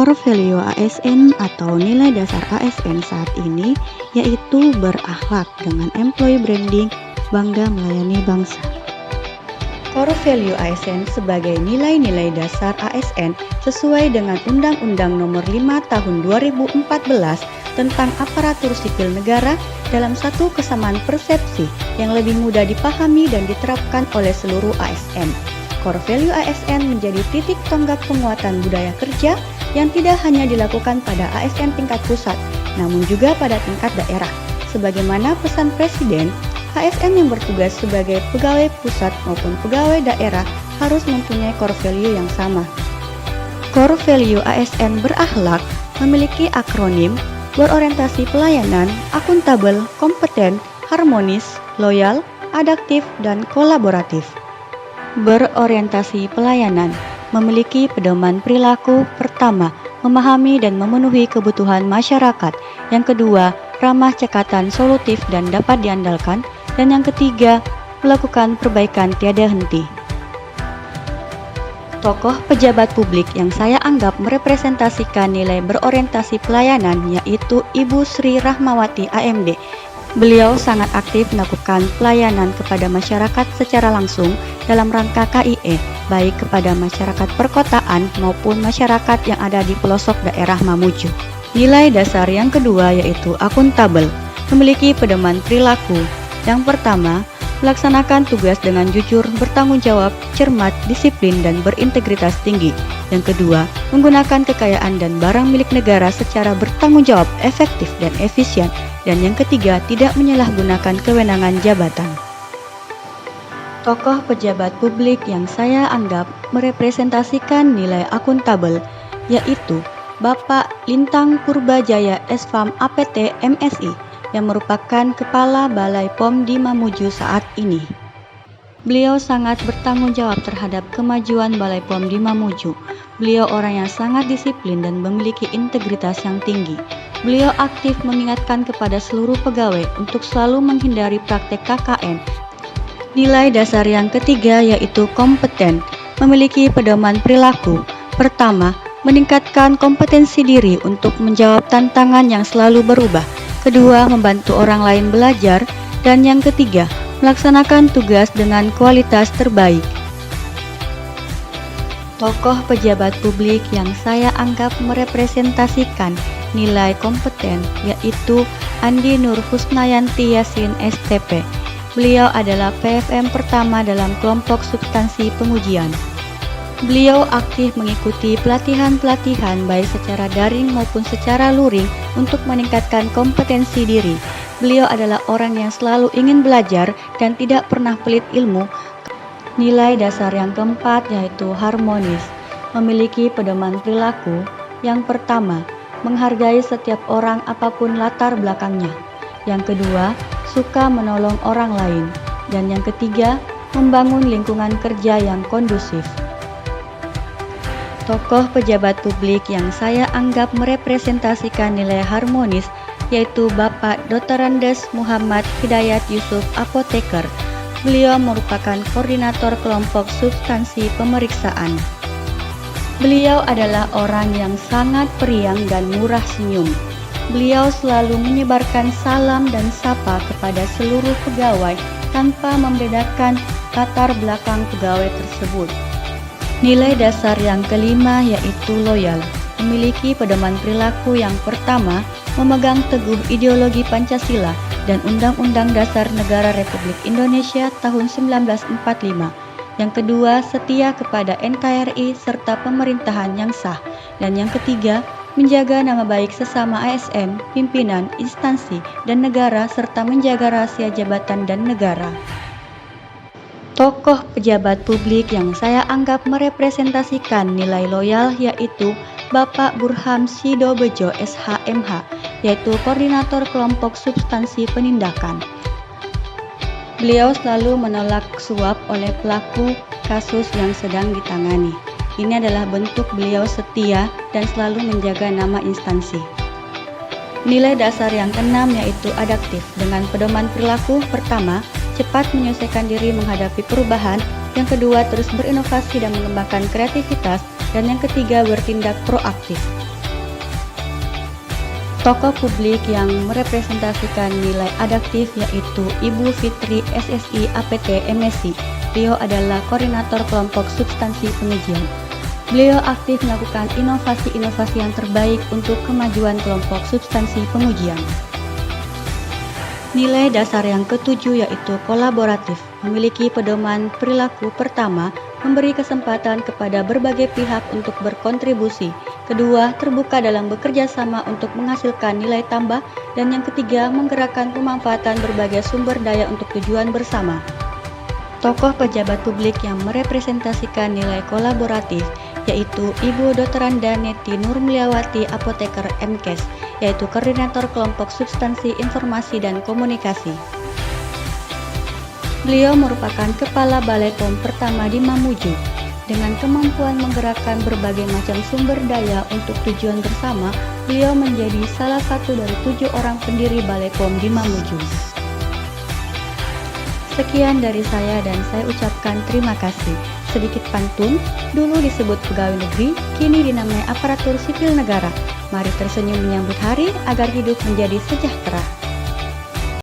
Core value ASN atau nilai dasar ASN saat ini yaitu berakhlak dengan employee branding, bangga melayani bangsa. Core value ASN sebagai nilai-nilai dasar ASN sesuai dengan Undang-Undang Nomor 5 Tahun 2014 tentang aparatur sipil negara dalam satu kesamaan persepsi yang lebih mudah dipahami dan diterapkan oleh seluruh ASN. Core value ASN menjadi titik tonggak penguatan budaya kerja yang tidak hanya dilakukan pada ASN tingkat pusat, namun juga pada tingkat daerah. Sebagaimana pesan Presiden, ASN yang bertugas sebagai pegawai pusat maupun pegawai daerah harus mempunyai core value yang sama. Core value ASN berakhlak memiliki akronim berorientasi pelayanan, akuntabel, kompeten, harmonis, loyal, adaptif, dan kolaboratif. Berorientasi pelayanan memiliki pedoman perilaku. Pertama, memahami dan memenuhi kebutuhan masyarakat. Yang kedua, ramah cekatan, solutif dan dapat diandalkan. Dan yang ketiga, melakukan perbaikan tiada henti. Tokoh pejabat publik yang saya anggap merepresentasikan nilai berorientasi pelayanan yaitu Ibu Sri Rahmawati AMD. Beliau sangat aktif melakukan pelayanan kepada masyarakat secara langsung dalam rangka KIE, baik kepada masyarakat perkotaan maupun masyarakat yang ada di pelosok daerah Mamuju. Nilai dasar yang kedua yaitu akuntabel, memiliki pedoman perilaku. Yang pertama, melaksanakan tugas dengan jujur, bertanggung jawab, cermat, disiplin, dan berintegritas tinggi. Yang kedua, menggunakan kekayaan dan barang milik negara secara bertanggung jawab, efektif, dan efisien. Dan yang ketiga, tidak menyalahgunakan kewenangan jabatan. Tokoh pejabat publik yang saya anggap merepresentasikan nilai akuntabel yaitu Bapak Lintang Purbajaya Esfam APT MSI yang merupakan Kepala Balai POM di Mamuju saat ini. Beliau sangat bertanggung jawab terhadap kemajuan Balai POM di Mamuju. Beliau orang yang sangat disiplin dan memiliki integritas yang tinggi. Beliau aktif mengingatkan kepada seluruh pegawai untuk selalu menghindari praktek KKN. Nilai dasar yang ketiga yaitu kompeten, memiliki pedoman perilaku. Pertama, meningkatkan kompetensi diri untuk menjawab tantangan yang selalu berubah. Kedua, membantu orang lain belajar. Dan yang ketiga, melaksanakan tugas dengan kualitas terbaik. Tokoh pejabat publik yang saya anggap merepresentasikan nilai kompeten yaitu Andi Nur Husnayanti Yasin STP. Beliau adalah PFM pertama dalam kelompok substansi pengujian. Beliau aktif mengikuti pelatihan-pelatihan baik secara daring maupun secara luring untuk meningkatkan kompetensi diri. Beliau adalah orang yang selalu ingin belajar dan tidak pernah pelit ilmu. Nilai dasar yang keempat yaitu harmonis, memiliki pedoman perilaku. Yang pertama, menghargai setiap orang apapun latar belakangnya. Yang kedua, suka menolong orang lain. Dan yang ketiga, membangun lingkungan kerja yang kondusif. Tokoh pejabat publik yang saya anggap merepresentasikan nilai harmonis yaitu Bapak Dr. Andes Muhammad Hidayat Yusuf Apoteker. Beliau merupakan koordinator kelompok substansi pemeriksaan. Beliau adalah orang yang sangat periang dan murah senyum. Beliau selalu menyebarkan salam dan sapa kepada seluruh pegawai tanpa membedakan latar belakang pegawai tersebut. Nilai dasar yang kelima yaitu loyal, memiliki pedoman perilaku. Yang pertama, memegang teguh ideologi Pancasila dan Undang-Undang Dasar Negara Republik Indonesia tahun 1945. Yang kedua, setia kepada NKRI serta pemerintahan yang sah. Dan yang ketiga, menjaga nama baik sesama ASN, pimpinan, instansi, dan negara serta menjaga rahasia jabatan dan negara. Tokoh pejabat publik yang saya anggap merepresentasikan nilai loyal yaitu Bapak Burham Sidobejo SHMH, yaitu koordinator kelompok substansi penindakan. Beliau selalu menolak suap oleh pelaku kasus yang sedang ditangani. Ini adalah bentuk beliau setia dan selalu menjaga nama instansi. Nilai dasar yang keenam yaitu adaptif dengan pedoman perilaku. Pertama, cepat menyelesaikan diri menghadapi perubahan. Yang kedua, terus berinovasi dan mengembangkan kreativitas. Dan yang ketiga, bertindak proaktif. Tokoh publik yang merepresentasikan nilai adaptif yaitu Ibu Fitri SSI APT MSI. Beliau adalah koordinator kelompok substansi pengujian. Beliau aktif melakukan inovasi-inovasi yang terbaik untuk kemajuan kelompok substansi pengujian. Nilai dasar yang ketujuh yaitu kolaboratif, memiliki pedoman perilaku. Pertama, memberi kesempatan kepada berbagai pihak untuk berkontribusi. Kedua, terbuka dalam bekerja sama untuk menghasilkan nilai tambah. Dan yang ketiga, menggerakkan pemanfaatan berbagai sumber daya untuk tujuan bersama. Tokoh pejabat publik yang merepresentasikan nilai kolaboratif yaitu Ibu Dr. Anda Neti Nurmulyawati Apoteker MKes, yaitu koordinator kelompok substansi informasi dan komunikasi. Beliau merupakan kepala Balai POM pertama di Mamuju. Dengan kemampuan menggerakkan berbagai macam sumber daya untuk tujuan bersama, beliau menjadi salah satu dari 7 orang pendiri Balai POM di Mamuju. Sekian dari saya dan saya ucapkan terima kasih. Sedikit pantun, dulu disebut pegawai negeri, kini dinamai aparatur sipil negara. Mari tersenyum menyambut hari agar hidup menjadi sejahtera.